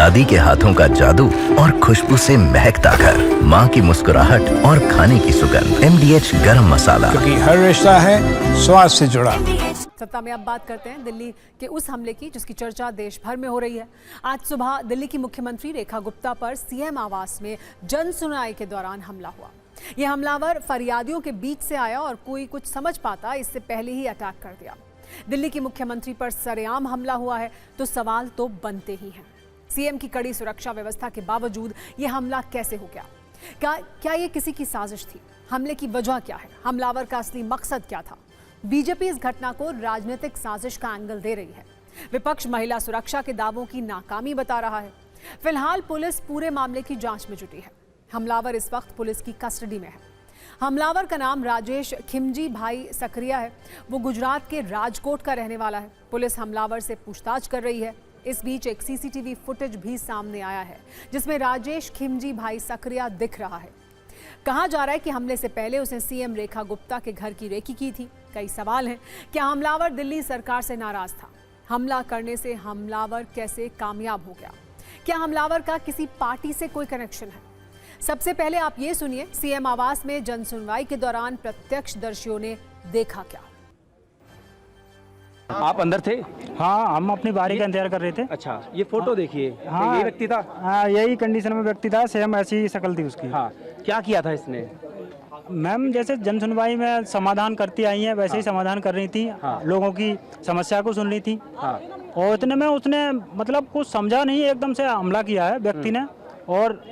दादी के हाथों का जादू और खुशबू से महकता घर, माँ की मुस्कुराहट और खाने की सुगंध। MDH गरम मसाला, क्योंकि हर रिश्ता है स्वाद से जुड़ा। सत्ता में अब बात करते हैं दिल्ली के उस हमले की जिसकी चर्चा देश भर में हो रही है। आज सुबह दिल्ली की मुख्यमंत्री रेखा गुप्ता पर CM आवास में जन सुनवाई के दौरान हमला हुआ। यह हमलावर फरियादियों के बीच से आया और कोई कुछ समझ पाता इससे पहले ही अटैक कर दिया। दिल्ली की मुख्यमंत्री पर सरेआम हमला हुआ है तो सवाल तो बनते ही हैं। CM की कड़ी सुरक्षा व्यवस्था के बावजूद यह हमला कैसे हो गया? क्या ये किसी की साजिश थी? हमले की वजह क्या है? हमलावर का असली मकसद क्या था? बीजेपी इस घटना को राजनीतिक साजिश का एंगल दे रही है। विपक्ष महिला सुरक्षा के दावों की नाकामी बता रहा है। फिलहाल पुलिस पूरे मामले की जांच में जुटी है। हमलावर इस वक्त पुलिस की कस्टडी में है। हमलावर का नाम राजेश खिमजी भाई सकरिया है। वो गुजरात के राजकोट का रहने वाला है। पुलिस हमलावर से पूछताछ कर रही है। इस बीच एक CCTV फुटेज भी सामने आया है जिसमें राजेश खिमजी भाई सकरिया दिख रहा है। कहा जा रहा है कि हमले से पहले उसने CM रेखा गुप्ता के घर की रेकी की थी। कई सवाल हैं। क्या हमलावर दिल्ली सरकार से नाराज था? हमला करने से हमलावर कैसे कामयाब हो गया? क्या हमलावर का किसी पार्टी से कोई कनेक्शन है? सबसे पहले आप ये सुनिए, CM आवास में जन सुनवाई के दौरान प्रत्यक्षदर्शियों ने देखा क्या? आप अंदर थे? हाँ, हम अपनी बारी का इंतजार कर रहे थे। अच्छा, ये फोटो देखिए। हाँ, यही व्यक्ति था? हाँ, यही कंडीशन में व्यक्ति था, सेम ऐसी ही शक्ल थी उसकी। हाँ, क्या किया था इसने? मैम जैसे जन सुनवाई में समाधान करती आई हैं वैसे ही समाधान कर रही थी। हाँ। लोगों की समस्या को सुन रही थी। हाँ। और इतने में उसने मतलब कुछ समझा नहीं, एकदम से हमला किया है व्यक्ति ने। और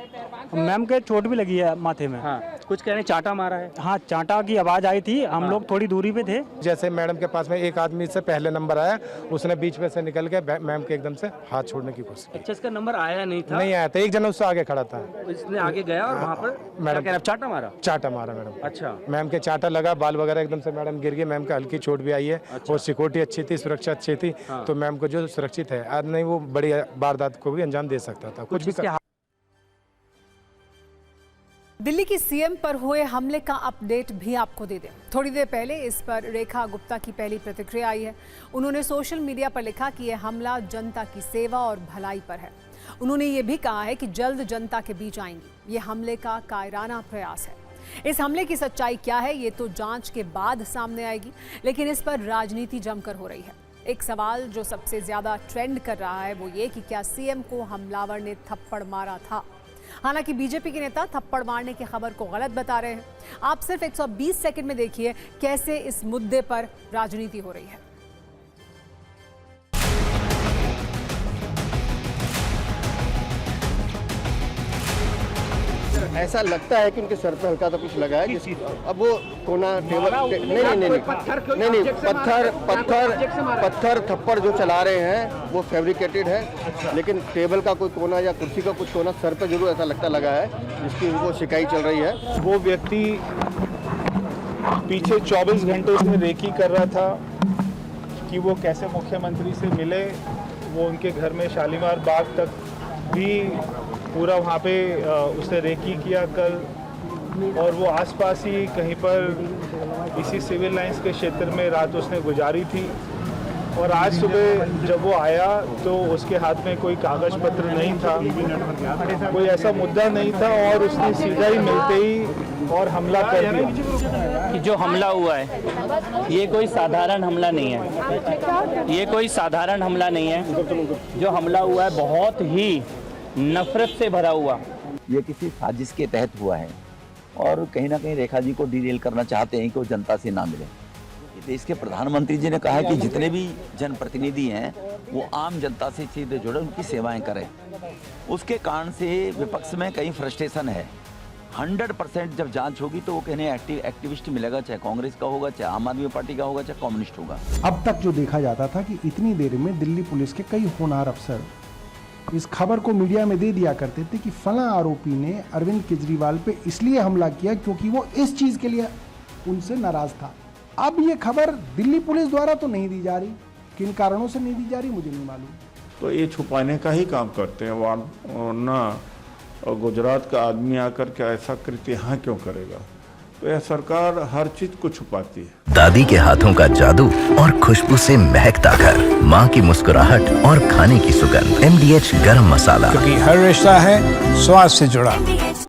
मैम के चोट भी लगी है माथे में। हाँ, कुछ कहने चांटा मारा है? हाँ, चांटा की आवाज आई थी। हम लोग थोड़ी दूरी पे थे। जैसे मैडम के पास में एक आदमी से पहले नंबर आया, उसने बीच में से निकल के मैम के एकदम से हाथ छोड़ने की कोशिश की। अच्छा, इसका नंबर आया नहीं था? नहीं आया था, एक जना उससे आगे खड़ा था। इसने आगे गया और वहाँ पर मैडम चांटा मारा? चाटा मारा मैडम। अच्छा। मैम के चाटा लगा, बाल वगैरह एकदम से मैडम गिर गई। मैम का हल्की चोट भी आई है। और सिक्योरिटी अच्छी थी, सुरक्षा अच्छी थी। तो मैम को जो सुरक्षित है, आज नहीं वो बड़ी वारदात को भी अंजाम दे सकता था। कुछ भी दिल्ली की CM पर हुए हमले का अपडेट भी आपको दे दें। थोड़ी देर पहले इस पर रेखा गुप्ता की पहली प्रतिक्रिया आई है। उन्होंने सोशल मीडिया पर लिखा कि यह हमला जनता की सेवा और भलाई पर है। उन्होंने ये भी कहा है कि जल्द जनता के बीच आएंगी। ये हमले का कायराना प्रयास है। इस हमले की सच्चाई क्या है ये तो जांच के बाद सामने आएगी, लेकिन इस पर राजनीति जमकर हो रही है। एक सवाल जो सबसे ज्यादा ट्रेंड कर रहा है वो ये कि क्या CM को हमलावर ने थप्पड़ मारा था। हालांकि बीजेपी के नेता थप्पड़ मारने की खबर को गलत बता रहे हैं। आप सिर्फ 120 सेकंड में देखिए कैसे इस मुद्दे पर राजनीति हो रही है। ऐसा लगता है कि उनके सर पे हल्का तो कुछ लगा है। अब वो कोना टेबल नहीं पत्थर थप्पड़ जो चला रहे हैं वो फैब्रिकेटेड है। लेकिन टेबल का कोई कोना या कुर्सी का कुछ कोना सर पे जरूर ऐसा लगता लगा है, जिसकी उनको शिकायत चल रही है। वो व्यक्ति पीछे 24 घंटे से रेकी कर रहा था कि वो कैसे मुख्यमंत्री से मिले। वो उनके घर में शालीमार बाग तक भी पूरा वहाँ पे उसने रेकी किया कल। और वो आसपास ही कहीं पर इसी सिविल लाइंस के क्षेत्र में रात उसने गुजारी थी। और आज सुबह जब वो आया तो उसके हाथ में कोई कागज पत्र नहीं था, कोई ऐसा मुद्दा नहीं था। और उसने सीधा ही मिलते ही और हमला कर दिया। कि जो हमला हुआ है ये कोई साधारण हमला नहीं है। ये कोई साधारण हमला नहीं है। जो हमला हुआ है बहुत ही नफरत से भरा हुआ। ये किसी साजिश के तहत हुआ है और कहीं ना कहीं रेखा जी को डिरेल करना चाहते हैं कि वो जनता से ना मिले। देश के प्रधानमंत्री जी ने कहा है कि जितने भी जनप्रतिनिधि हैं वो आम जनता से सीधे जुड़े, उनकी सेवाएं करें। उसके कारण से विपक्ष में कहीं फ्रस्ट्रेशन है। 100% जब जांच होगी तो वो कहने एक्टिविस्ट मिलेगा, चाहे कांग्रेस का होगा, चाहे आम आदमी पार्टी का होगा, चाहे कम्युनिस्ट होगा। अब तक जो देखा जाता था कि इतनी देर में दिल्ली पुलिस के कई होनहार अफसर इस खबर को मीडिया में दे दिया करते थे कि फला आरोपी ने अरविंद केजरीवाल पे इसलिए हमला किया क्योंकि वो इस चीज के लिए उनसे नाराज था। अब ये खबर दिल्ली पुलिस द्वारा तो नहीं दी जा रही, किन कारणों से नहीं दी जा रही मुझे नहीं मालूम। तो ये छुपाने का ही काम करते हैं। वरना गुजरात का आदमी आकर के ऐसा कृत्य यहाँ क्यों करेगा? तो यह सरकार हर चीज को छुपाती है। दादी के हाथों का जादू और खुशबू से महकता घर, माँ की मुस्कुराहट और खाने की सुगंध। MDH गरम मसाला, क्योंकि हर रिश्ता है स्वाद से जुड़ा।